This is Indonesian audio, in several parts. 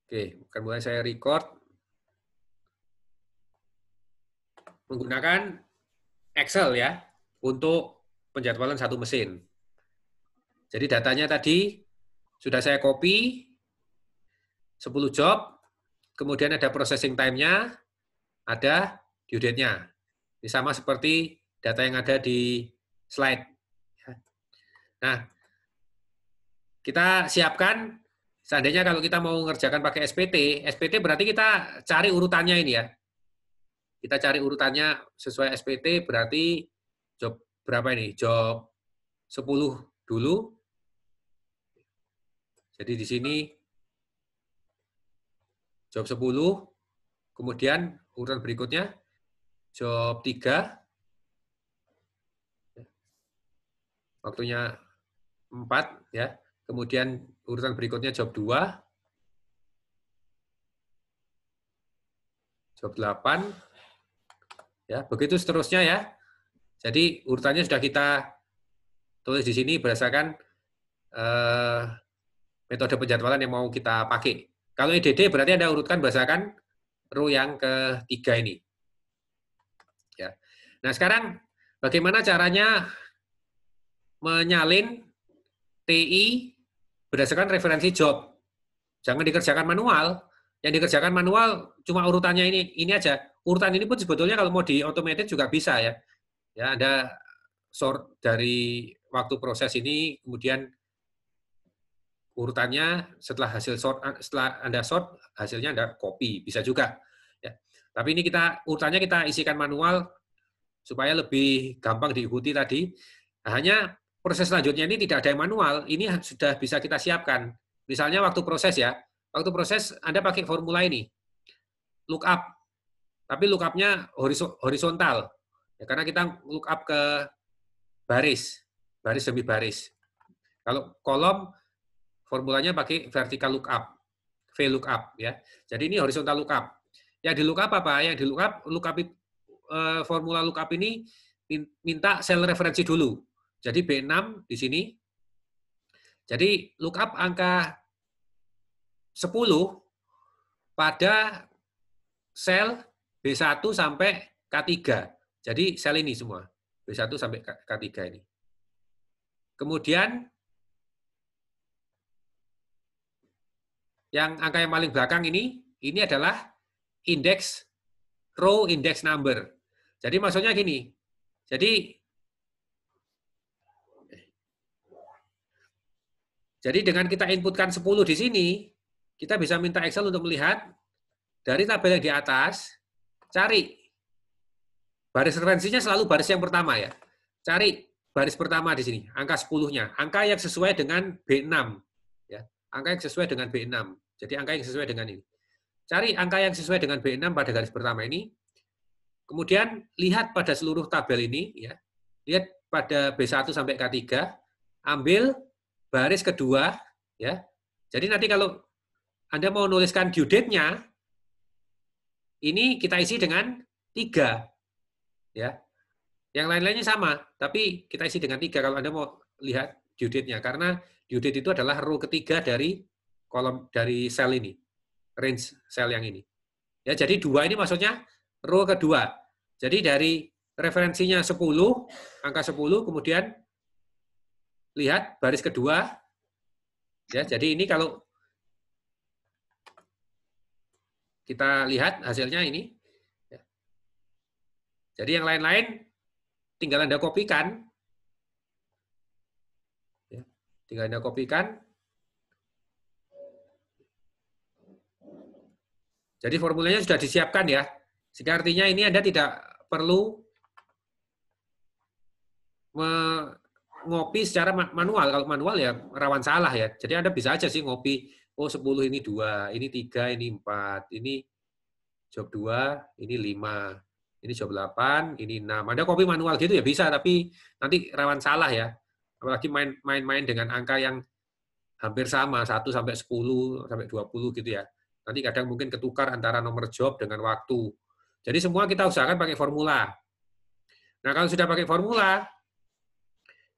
Oke, akan mulai saya record menggunakan Excel ya untuk penjadwalan satu mesin. Jadi datanya tadi sudah saya copy 10 job, kemudian ada processing time-nya, ada due date-nya. Ini sama seperti data yang ada di slide. Nah, kita siapkan, seandainya kalau kita mau mengerjakan pakai SPT berarti kita cari urutannya ini ya. Kita cari urutannya sesuai SPT, berarti job berapa ini? Job 10 dulu. Jadi di sini job 10, kemudian urutan berikutnya job 3, waktunya 4 ya. Kemudian urutan berikutnya job 2, job 8, ya, begitu seterusnya ya. Jadi urutannya sudah kita tulis di sini berdasarkan metode penjadwalan yang mau kita pakai. Kalau EDD berarti Anda urutkan berdasarkan row yang ketiga ini. Ya. Nah sekarang bagaimana caranya menyalin TI berdasarkan referensi job? Jangan dikerjakan manual. Yang dikerjakan manual cuma urutannya ini aja. Urutan ini pun sebetulnya kalau mau di automated juga bisa ya. Ya, Anda sort dari waktu proses ini, kemudian urutannya setelah Anda sort, hasilnya Anda copy, bisa juga. Ya. Tapi ini urutannya kita isikan manual supaya lebih gampang diikuti tadi. Nah, hanya proses selanjutnya ini tidak ada yang manual, ini sudah bisa kita siapkan. Misalnya waktu proses ya, waktu proses Anda pakai formula ini, lookup, tapi lookupnya horizontal, ya, karena kita lookup ke baris demi baris. Kalau kolom, formulanya pakai vertical lookup, VLOOKUP ya. Jadi ini horizontal lookup. Yang di lookup apa? Yang di lookup formula lookup ini minta sel referensi dulu. Jadi B6 di sini. Jadi lookup angka 10 pada sel B1 sampai K3. Jadi sel ini semua, B1 sampai K3 ini. Kemudian yang angka yang paling belakang ini adalah indeks row index number. Jadi maksudnya gini. Jadi dengan kita inputkan 10 di sini, kita bisa minta Excel untuk melihat dari tabel yang di atas, cari baris referensinya selalu baris yang pertama ya. Cari baris pertama di sini, angka 10-nya. Angka yang sesuai dengan B6. Ya. Angka yang sesuai dengan B6. Jadi angka yang sesuai dengan ini. Cari angka yang sesuai dengan B6 pada garis pertama ini. Kemudian lihat pada seluruh tabel ini, ya. Lihat pada B1 sampai K3, ambil baris kedua, ya. Jadi nanti kalau Anda mau nuliskan due date-nya, ini kita isi dengan 3. Ya. Yang lain-lainnya sama, tapi kita isi dengan 3 kalau Anda mau lihat due date-nya. Karena due date itu adalah row ketiga dari kolom dari sel ini, range sel yang ini. Ya, jadi 2 ini maksudnya row kedua. Jadi dari referensinya 10, angka 10, kemudian lihat baris kedua. Ya, jadi ini kalau kita lihat hasilnya ini. Ya. Jadi yang lain-lain tinggal Anda kopikan. Ya, tinggal Anda kopikan. Jadi formulanya sudah disiapkan ya. Sehingga artinya ini Anda tidak perlu ngopi secara manual. Kalau manual ya rawan salah ya. Jadi Anda bisa aja sih ngopi, oh 10 ini 2, ini 3, ini 4, ini job 2, ini 5, ini job 8, ini 6. Anda copy manual gitu ya bisa, tapi nanti rawan salah ya. Apalagi main-main dengan angka yang hampir sama, 1 sampai 10, sampai 20 gitu ya. Nanti kadang mungkin ketukar antara nomor job dengan waktu. Jadi semua kita usahakan pakai formula. Nah, kalau sudah pakai formula,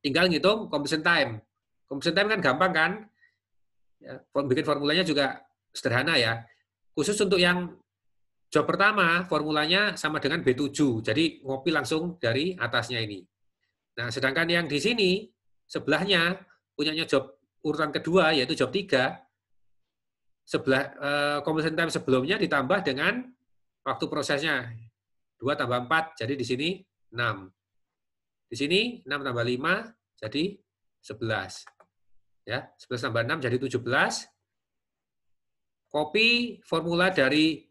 tinggal ngitung completion time. Completion time kan gampang kan? Ya, bikin formulanya juga sederhana ya. Khusus untuk yang job pertama, formulanya sama dengan B7. Jadi ngopi langsung dari atasnya ini. Nah, sedangkan yang di sini, sebelahnya, punyanya job urutan kedua, yaitu job 3, completion time sebelumnya ditambah dengan waktu prosesnya. 2 tambah 4, jadi di sini 6. Di sini 6 tambah 5, jadi 11. Ya, 11 tambah 6 jadi 17. Copy formula dari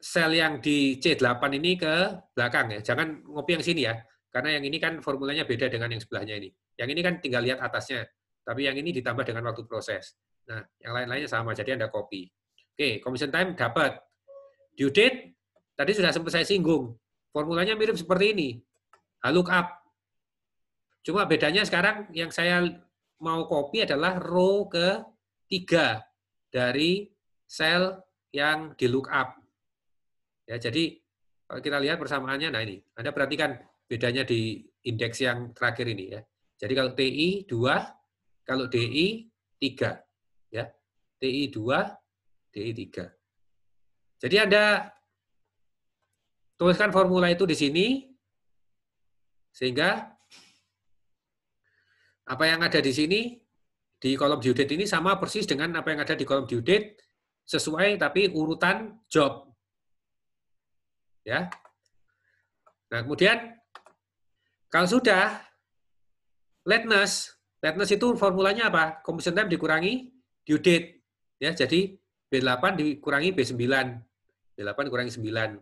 sel yang di C8 ini ke belakang ya. Jangan ngopi yang sini ya. Karena yang ini kan formulanya beda dengan yang sebelahnya ini. Yang ini kan tinggal lihat atasnya. Tapi yang ini ditambah dengan waktu proses. Nah, yang lain-lainnya sama. Jadi Anda copy. Oke, completion time dapat. Due date, tadi sudah sempat saya singgung. Formulanya mirip seperti ini. lookup. Cuma bedanya sekarang yang saya mau copy adalah row ke-3 dari sel yang di lookup. Ya, jadi kalau kita lihat persamaannya, nah ini, Anda perhatikan bedanya di indeks yang terakhir ini ya. Jadi kalau TI 2, kalau DI 3. Ya. TI 2, DI 3. Jadi Anda tuliskan formula itu di sini, sehingga apa yang ada di sini, di kolom due date ini sama persis dengan apa yang ada di kolom due date, sesuai tapi urutan job. Ya. Nah, kemudian kalau sudah lateness itu formulanya apa? Completion time dikurangi due date. Ya, jadi B8 dikurangi B9. B8 kurangi 9.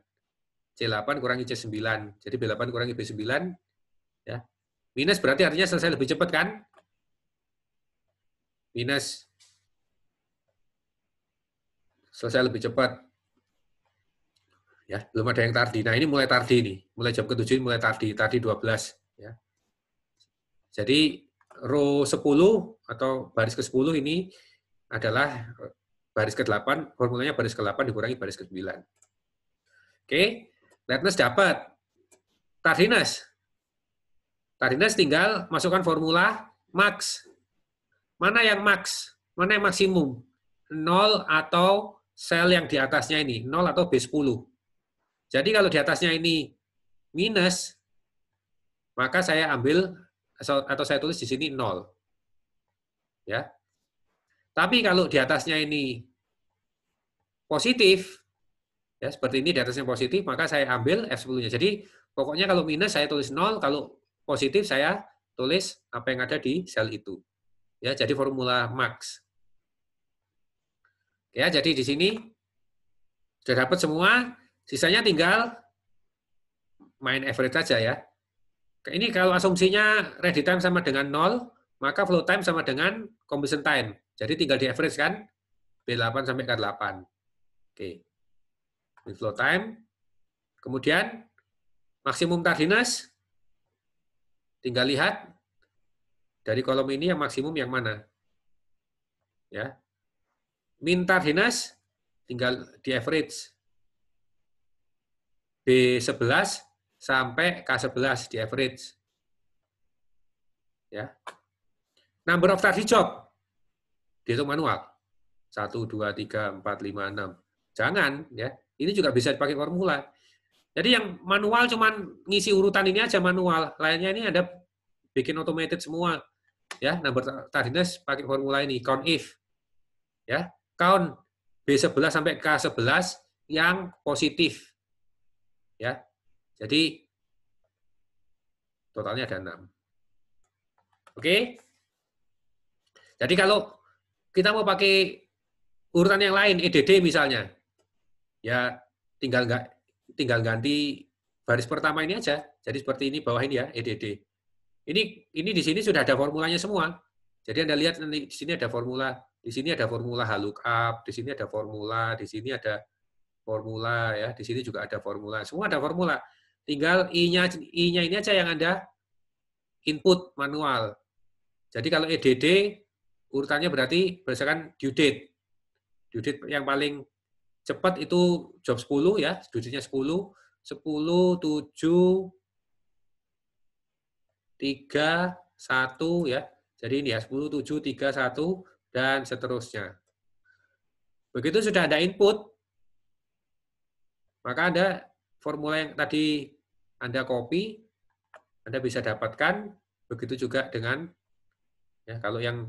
C8 kurangi C9. Jadi B8 kurangi B9 ya. Minus berarti artinya selesai lebih cepat kan? Minus selesai lebih cepat. Ya, belum ada yang tardi. Nah, ini mulai tardi nih. Mulai jam ke-7 ini mulai tardi 12 ya. Jadi row 10 atau baris ke-10 ini adalah baris ke-8, formulanya baris ke-8 dikurangi baris ke-9. Oke, lateness dapat. Tardiness tinggal masukkan formula max. Mana yang max? Mana yang maksimum? 0 atau sel yang di atasnya ini, 0 atau B10. Jadi kalau di atasnya ini minus, maka saya ambil atau saya tulis di sini 0. Ya. Tapi kalau di atasnya ini positif, ya seperti ini di atasnya positif, maka saya ambil F10-nya. Jadi pokoknya kalau minus saya tulis 0, kalau positif saya tulis apa yang ada di sel itu. Ya, jadi formula max. Ya, jadi di sini sudah dapat semua, sisanya tinggal main average saja ya. Ini kalau asumsinya ready time sama dengan 0, maka flow time sama dengan completion time. Jadi tinggal di average kan, B8 sampai K8. Oke. Ini flow time. Kemudian maksimum tardiness, tinggal lihat dari kolom ini yang maksimum yang mana. Ya. Min tardiness, tinggal di average. B11 sampai K11 di average. Ya. Number of tardy job, dihitung manual. 1, 2, 3, 4, 5, 6. Jangan, ya. Ini juga bisa dipakai formula. Jadi yang manual cuman ngisi urutan ini aja manual. Lainnya ini ada bikin automated semua. Ya, number tardiness pakai formula ini, count if. Ya, count B11 sampai K11 yang positif. Ya. Jadi totalnya ada 6. Oke? Jadi kalau kita mau pakai urutan yang lain, EDD misalnya, ya tinggal ganti baris pertama ini aja. Jadi seperti ini bawah ini ya, EDD. Ini di sini sudah ada formulanya semua. Jadi Anda lihat nanti di sini ada formula, di sini ada formula lookup, di sini ada formula, di sini ada formula ya, di sini juga ada formula. Semua ada formula. Tinggal I-nya ini aja yang Anda input manual. Jadi kalau EDD urutannya berarti berdasarkan due date. Due date yang paling cepat itu job 10 ya, due date-nya 10, 10, 7, 3, 1 ya. Jadi ini ya 10, 7, 3, 1 dan seterusnya. Begitu sudah ada input, maka Anda formula yang tadi Anda copy, Anda bisa dapatkan. Begitu juga dengan ya, kalau yang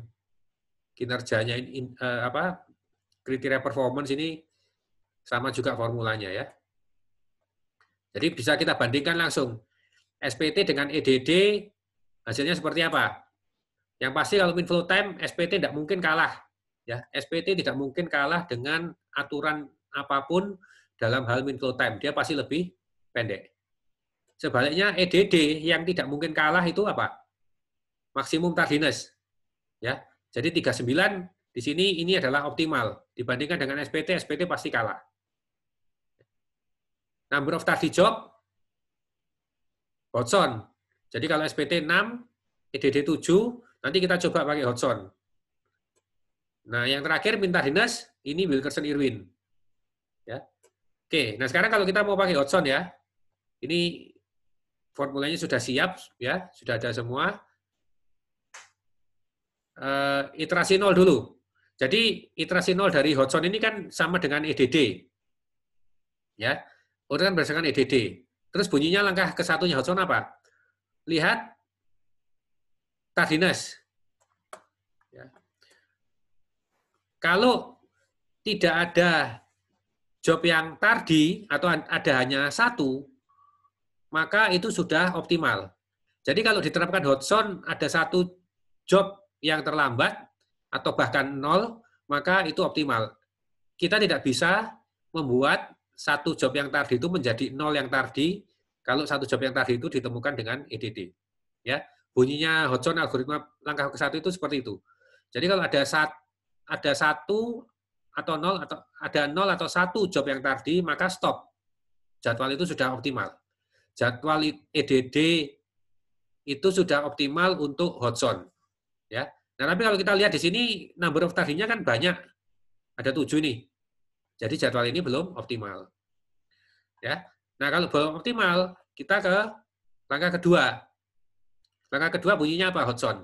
kinerjanya kriteria performance ini sama juga formulanya ya. Jadi bisa kita bandingkan langsung SPT dengan EDD, hasilnya seperti apa? Yang pasti kalau min flow time SPT tidak mungkin kalah ya. SPT tidak mungkin kalah dengan aturan apapun dalam hal min flow time. Dia pasti lebih pendek. Sebaliknya EDD yang tidak mungkin kalah itu apa? Maksimum tardiness ya. Jadi 39 di sini ini adalah optimal dibandingkan dengan SPT. SPT pasti kalah. Number of tardy job Hodgson. Jadi kalau SPT 6, EDD 7, nanti kita coba pakai Hodgson. Nah, yang terakhir min tardiness ini Wilkerson Irwin. Ya. Oke, nah sekarang kalau kita mau pakai Hodgson ya. Ini formulanya sudah siap ya, sudah ada semua. Iterasi 0 dulu. Jadi iterasi 0 dari Hodgson ini kan sama dengan EDD. Ya. Urutan berdasarkan EDD. Terus bunyinya langkah ke-1-nya Hodgson apa? Lihat tardiness. Ya. Kalau tidak ada job yang tardi atau ada hanya satu, maka itu sudah optimal. Jadi kalau diterapkan Hodgson ada satu job yang terlambat atau bahkan 0, maka itu optimal. Kita tidak bisa membuat satu job yang tardi itu menjadi 0 yang tardi kalau satu job yang tardi itu ditemukan dengan EDD. Ya, bunyinya Hodgson algoritma langkah ke-1 itu seperti itu. Jadi kalau ada satu atau 0 atau ada 0 atau 1 job yang tardi, maka stop. Jadwal itu sudah optimal. Jadwal EDD itu sudah optimal untuk Hodgson. Ya. Nah, tapi kalau kita lihat di sini number of tardinya kan banyak. Ada 7 nih. Jadi jadwal ini belum optimal. Ya. Nah, kalau belum optimal, kita ke langkah kedua. Langkah kedua bunyinya apa, Hodgson?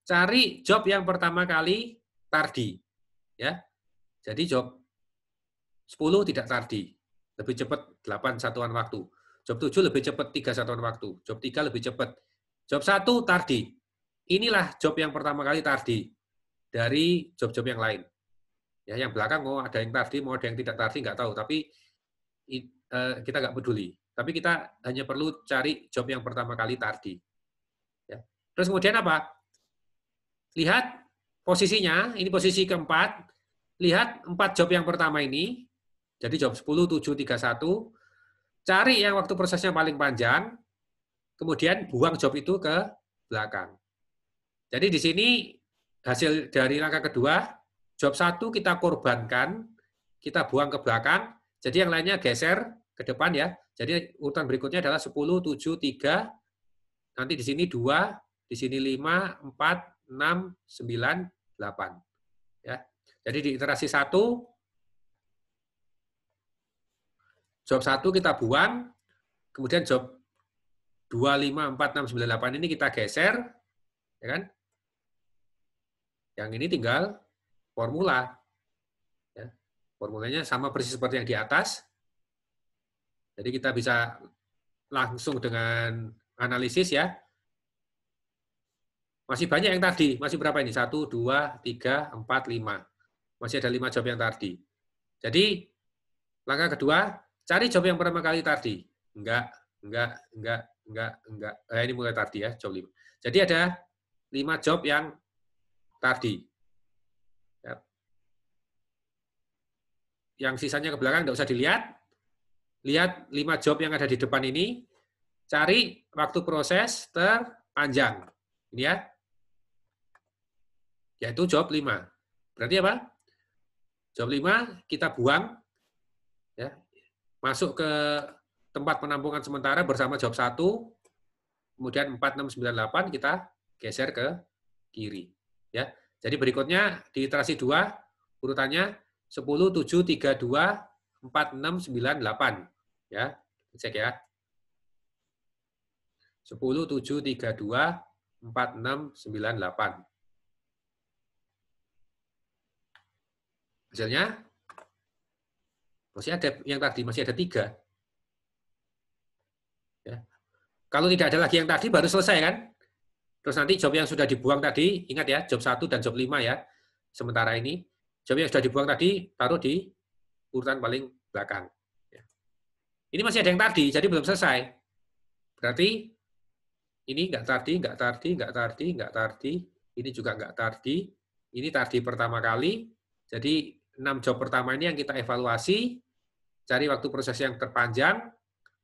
Cari job yang pertama kali tardi. Ya. Jadi job 10 tidak tardi. Lebih cepat 8 satuan waktu. Job 7 lebih cepat 3 satuan waktu. Job 3 lebih cepat. Job 1 tardi. Inilah job yang pertama kali tardi dari job-job yang lain. Ya, yang belakang mau ada yang tardi, mau ada yang tidak tardi, nggak tahu. Tapi kita nggak peduli. Tapi kita hanya perlu cari job yang pertama kali tardi. Ya. Terus kemudian apa? Lihat posisinya, ini posisi keempat. Lihat 4 job yang pertama ini. Jadi job 10, 7, 3, 1. Cari yang waktu prosesnya paling panjang, kemudian buang job itu ke belakang. Jadi di sini hasil dari langkah kedua, job 1 kita korbankan, kita buang ke belakang, jadi yang lainnya geser ke depan ya. Jadi urutan berikutnya adalah 10, 7, 3, nanti di sini 2, di sini 5, 4, 6, 9, 8. Ya. Jadi di iterasi 1, job 1 kita buang, kemudian job 2, 5, 4, 6, 9, 8 ini kita geser, ya kan? Yang ini tinggal formula. Ya. Formulanya sama persis seperti yang di atas. Jadi kita bisa langsung dengan analisis ya. Masih banyak yang tadi. Masih berapa ini? 1, 2, 3, 4, 5. Masih ada 5 job yang tadi. Jadi langkah kedua, cari job yang pertama kali tadi. Enggak. Ini mulai tadi ya, job 5. Jadi ada 5 job yang tadi. Ya. Yang sisanya ke belakang enggak usah dilihat. Lihat 5 job yang ada di depan ini. Cari waktu proses terpanjang. Ini ya. Yaitu job 5. Berarti apa? Job 5 kita buang. Ya. Masuk ke tempat penampungan sementara bersama job 1, kemudian 4, 6, 9, 8 kita geser ke kiri. Ya. Jadi berikutnya di iterasi 2 urutannya 10, 7, 3, 2, 4, 6, 9, 8. Ya. Cek ya. 10, 7, 3, 2, 4, 6, 9, 8. Hasilnya Masih ada yang tadi, masih ada 3. Ya. Kalau tidak ada lagi yang tadi, baru selesai kan? Terus nanti job yang sudah dibuang tadi, ingat ya, job 1 dan job 5 ya. Sementara ini, job yang sudah dibuang tadi, taruh di urutan paling belakang. Ya. Ini masih ada yang tadi, jadi belum selesai. Berarti ini nggak tadi, nggak tadi, nggak tadi, nggak tadi. Ini juga nggak tadi. Ini tadi pertama kali. Jadi 6 job pertama ini yang kita evaluasi. Cari waktu proses yang terpanjang.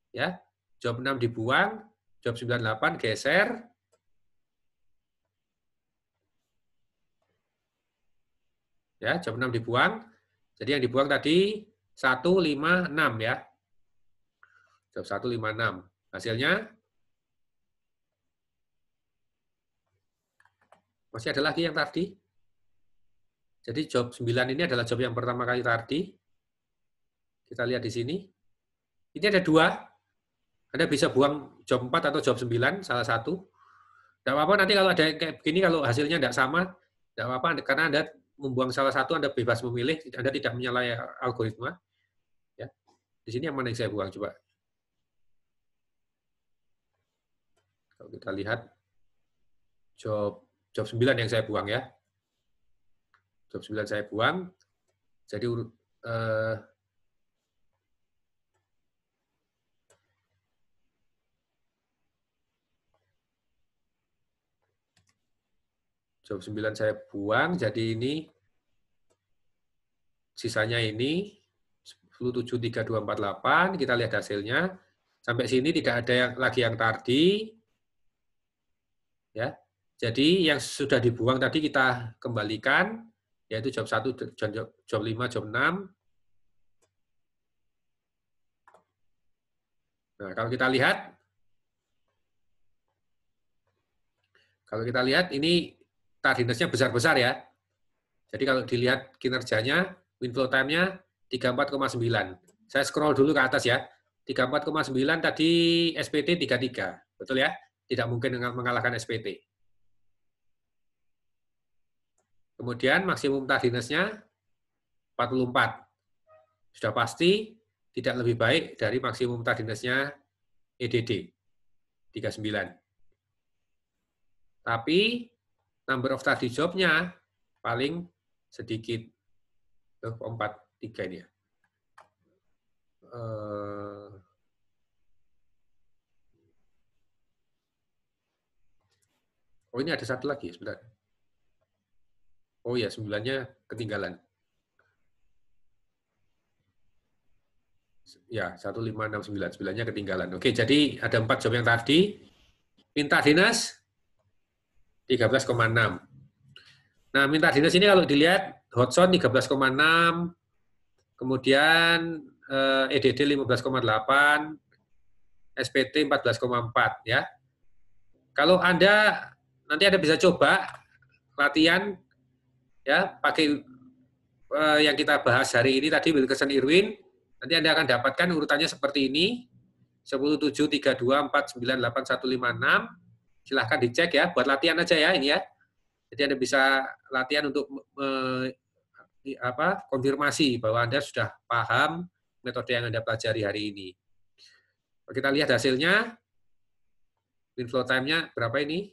Ya, job 6 dibuang, job 98 geser. Ya, job 6 dibuang. Jadi yang dibuang tadi 156 ya. Job 156. Hasilnya masih ada lagi yang tadi. Jadi job 9 ini adalah job yang pertama kali tadi. Kita lihat di sini. Ini ada 2. Anda bisa buang job 4 atau job 9, salah satu. Tidak apa-apa nanti kalau ada kayak begini, kalau hasilnya tidak sama, tidak apa-apa, karena Anda membuang salah satu, Anda bebas memilih, Anda tidak menyalahi algoritma. Ya. Di sini yang mana yang saya buang, coba. Kalau kita lihat, job 9 yang saya buang ya. Job 9 saya buang, jadi job 9 saya buang, jadi ini sisanya ini 1073.248, kita lihat hasilnya. Sampai sini tidak ada lagi yang tadi. Ya. Jadi yang sudah dibuang tadi kita kembalikan, yaitu job 1, job 5, job 6. Nah, kalau kita lihat ini tardiness-nya besar-besar ya. Jadi kalau dilihat kinerjanya, winflow time-nya 34,9. Saya scroll dulu ke atas ya. 34,9 tadi SPT 33. Betul ya? Tidak mungkin mengalahkan SPT. Kemudian maksimum tardiness-nya 44. Sudah pasti tidak lebih baik dari maksimum tardiness-nya EDD 39. Tapi number of tardy job-nya paling sedikit. 43 ini ya. Oh, ini ada satu lagi sebentar. Oh ya, 9-nya ketinggalan. Ya, 1569. 9-nya ketinggalan. Oke, jadi ada 4 job yang tadi. Minta dinas 13,6. Nah, minta dinas ini kalau dilihat Hotson 13,6, kemudian EDD 15,8, SPT 14,4 ya. Kalau Anda nanti Anda bisa coba latihan ya pakai yang kita bahas hari ini tadi Wilkerson Irwin, nanti Anda akan dapatkan urutannya seperti ini. 10, 7, 3, 2, 4, 9, 8, 1, 5, 6. Silahkan dicek ya, buat latihan aja ya ini ya. Jadi Anda bisa latihan untuk konfirmasi bahwa Anda sudah paham metode yang Anda pelajari hari ini. Kita lihat hasilnya. Inflow time-nya berapa ini?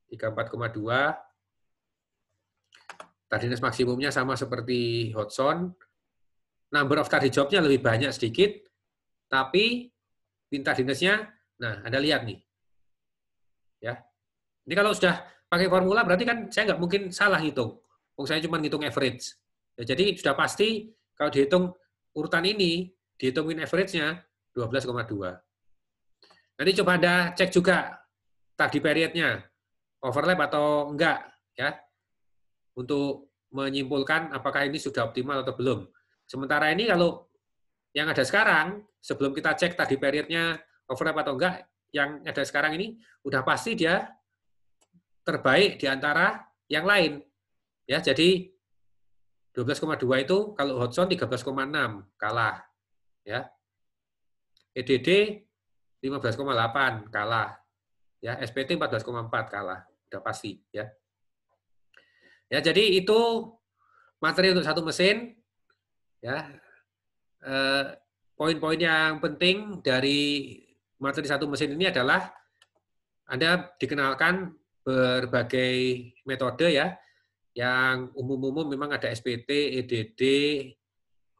34,2. Tardiness maksimumnya sama seperti Hotson. Number of tardy job-nya lebih banyak sedikit, tapi tardiness-nya, nah Anda lihat nih. Ya. Ini kalau sudah pakai formula berarti kan saya nggak mungkin salah hitung. Saya cuma ngitung average. Ya, jadi sudah pasti kalau dihitung urutan ini, dihitungin average-nya 12,2. Nanti coba Anda cek juga tardy period-nya, overlap atau enggak, ya, untuk menyimpulkan apakah ini sudah optimal atau belum. Sementara ini kalau yang ada sekarang, sebelum kita cek tardy period-nya overlap atau enggak, yang ada sekarang ini udah pasti dia terbaik di antara yang lain. Ya, jadi 12,2 itu kalau Hotson 13,6 kalah. Ya. EDD 15,8 kalah. Ya, SPT 14,4 kalah. Udah pasti, ya. Ya, jadi itu materi untuk satu mesin. Ya. poin-poin yang penting dari materi satu mesin ini adalah Anda dikenalkan berbagai metode ya, yang umum-umum memang ada SPT, EDD,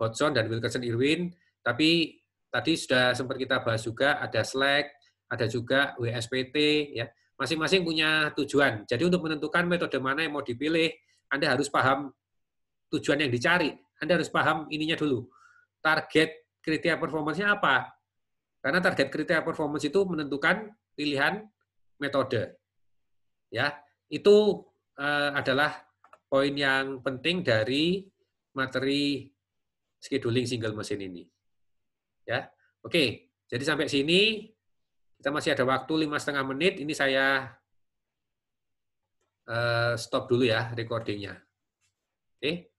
Hodgson, dan Wilkerson-Irwin, tapi tadi sudah sempat kita bahas juga ada Slack, ada juga WSPT, ya. Masing-masing punya tujuan. Jadi untuk menentukan metode mana yang mau dipilih, Anda harus paham tujuan yang dicari. Anda harus paham ininya dulu. Target kriteria performance-nya apa? Karena target kriteria performance itu menentukan pilihan metode. Ya, itu adalah poin yang penting dari materi scheduling single mesin ini. Ya, oke. Jadi sampai sini kita masih ada waktu 5,5 menit. Ini saya stop dulu ya recordingnya. Oke.